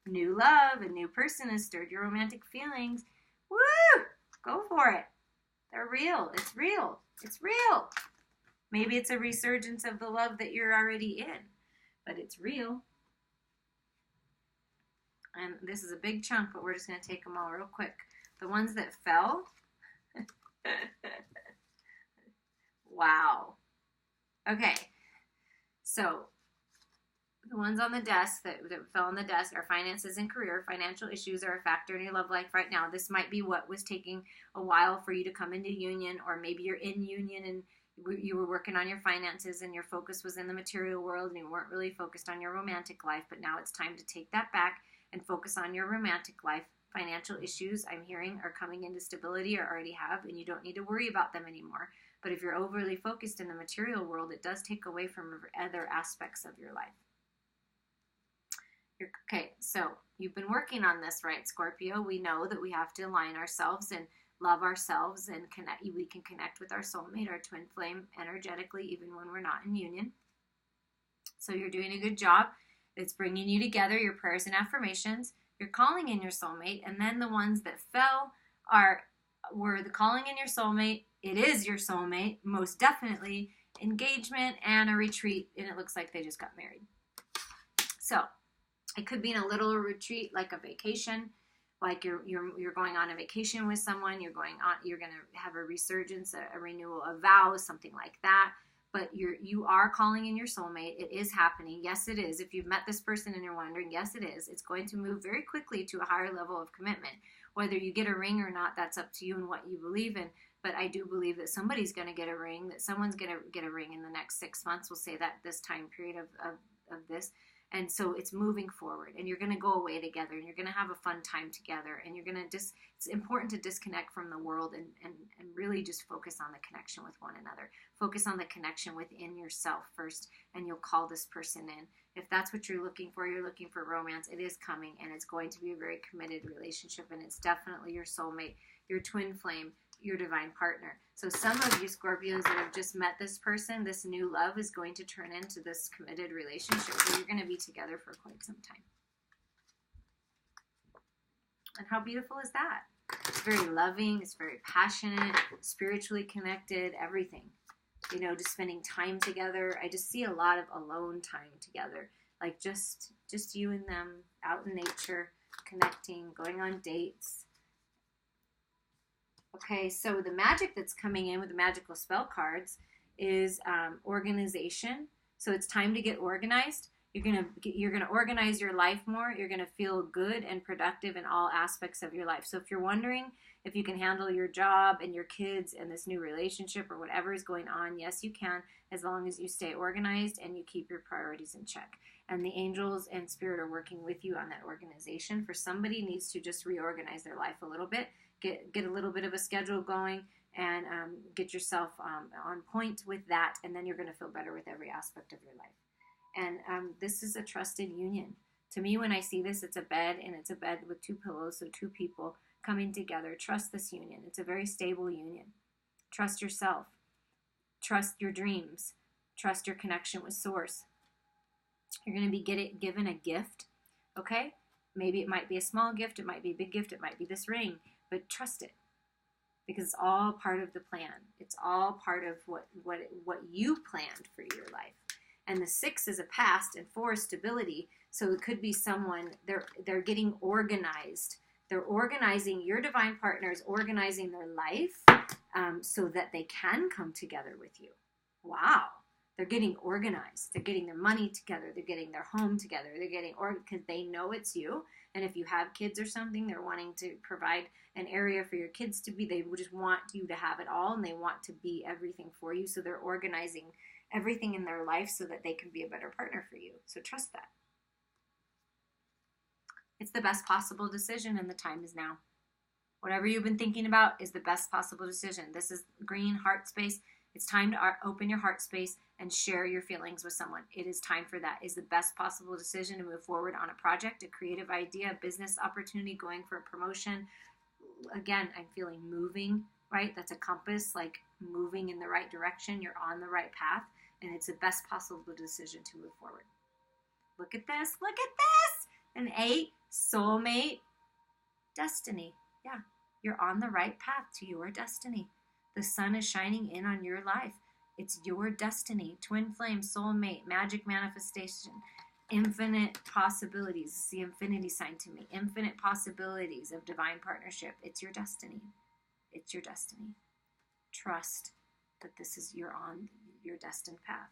New love, a new person has stirred your romantic feelings. Woo! Go for it. They're real. It's real. It's real. Maybe it's a resurgence of the love that you're already in, but it's real. And this is a big chunk, but we're just going to take them all real quick. The ones that fell. Wow. Okay. So the ones on the desk that fell on the desk are finances and career. Financial issues are a factor in your love life right now. This might be what was taking a while for you to come into union, or maybe you're in union and you were working on your finances and your focus was in the material world and you weren't really focused on your romantic life, but now it's time to take that back and focus on your romantic life. Financial issues, I'm hearing, are coming into stability or already have, and you don't need to worry about them anymore. But if you're overly focused in the material world, it does take away from other aspects of your life. Okay, so you've been working on this, right, Scorpio? We know that we have to align ourselves and love ourselves and connect. We can connect with our soulmate, our twin flame, energetically, even when we're not in union. So you're doing a good job. It's bringing you together, your prayers and affirmations. You're calling in your soulmate, and then the ones that fell were the calling in your soulmate. It is your soulmate, most definitely. Engagement and a retreat, and it looks like they just got married. So it could be in a little retreat, like a vacation. Like you're going on a vacation with someone, you're going to have a resurgence, a renewal of vows, something like that. But you are calling in your soulmate. It is happening. Yes, it is. If you've met this person and you're wondering, yes, it is. It's going to move very quickly to a higher level of commitment. Whether you get a ring or not, that's up to you and what you believe in. But I do believe that somebody's going to get a ring, that someone's going to get a ring in the next 6 months. We'll say that this time period of this. And so it's moving forward, and you're going to go away together, and you're going to have a fun time together, and you're going to it's important to disconnect from the world and really just focus on the connection with one another. Focus on the connection within yourself first, and you'll call this person in. If that's what you're looking for romance, it is coming, and it's going to be a very committed relationship, and it's definitely your soulmate, your twin flame, your divine partner. So some of you Scorpios that have just met this person, this new love is going to turn into this committed relationship where you're going to be together for quite some time. And how beautiful is that? It's very loving, it's very passionate, spiritually connected, everything. You know, just spending time together. I just see a lot of alone time together. Like just you and them out in nature, connecting, going on dates. Okay, so the magic that's coming in with the magical spell cards is organization. So it's time to get organized. You're gonna organize your life more. You're gonna feel good and productive in all aspects of your life. So if you're wondering if you can handle your job and your kids and this new relationship or whatever is going on, yes, you can, as long as you stay organized and you keep your priorities in check. And the angels and spirit are working with you on that organization. For somebody needs to just reorganize their life a little bit, get a little bit of a schedule going, and get yourself on point with that, and then you're going to feel better with every aspect of your life. And this is a trusted union. To me, when I see this, it's a bed, and it's a bed with two pillows, so two people coming together. Trust this union. It's a very stable union. Trust yourself. Trust your dreams. Trust your connection with Source. You're going to be given a gift, okay? Maybe it might be a small gift, it might be a big gift, it might be this ring, but trust it, because it's all part of the plan. It's all part of what you planned for your life. And the 6 is a past, and 4 is stability. So it could be someone, they're getting organized. They're organizing, your divine partner is organizing their life so that they can come together with you. Wow. They're getting organized. They're getting their money together. They're getting their home together. They're getting because they know it's you. And if you have kids or something, they're wanting to provide an area for your kids to be. They just want you to have it all, and they want to be everything for you. So they're organizing everything in their life so that they can be a better partner for you. So trust that. It's the best possible decision, and the time is now. Whatever you've been thinking about is the best possible decision. This is green heart space. It's time to open your heart space and share your feelings with someone. It is time for that. It's the best possible decision to move forward on a project, a creative idea, a business opportunity, going for a promotion. Again, I'm feeling moving, right? That's a compass, like moving in the right direction. You're on the right path, and it's the best possible decision to move forward. Look at this. Look at this. An 8, soulmate, destiny. Yeah, you're on the right path to your destiny. The sun is shining in on your life. It's your destiny. Twin flame, soulmate, magic manifestation, infinite possibilities. It's the infinity sign to me. Infinite possibilities of divine partnership. It's your destiny. It's your destiny. Trust that you're on your destined path.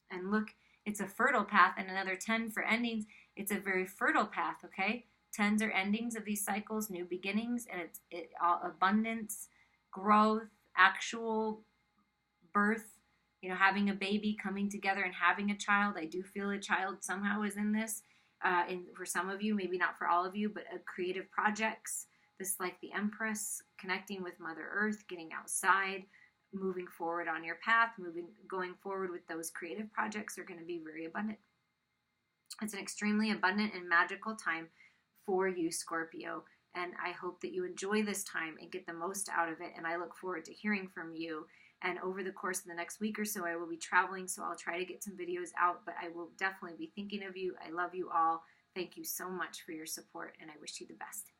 And look, it's a fertile path, and another 10 for endings. It's a very fertile path, okay? 10s are endings of these cycles, new beginnings, and it's all abundance, growth, actual birth, having a baby, coming together and having a child. I do feel a child somehow is in this. For some of you, maybe not for all of you, but creative projects. This, like the Empress, connecting with Mother Earth, getting outside, moving forward on your path, going forward with those creative projects are going to be very abundant. It's an extremely abundant and magical time for you, Scorpio. And I hope that you enjoy this time and get the most out of it. And I look forward to hearing from you. And over the course of the next week or so, I will be traveling, so I'll try to get some videos out. But I will definitely be thinking of you. I love you all. Thank you so much for your support, and I wish you the best.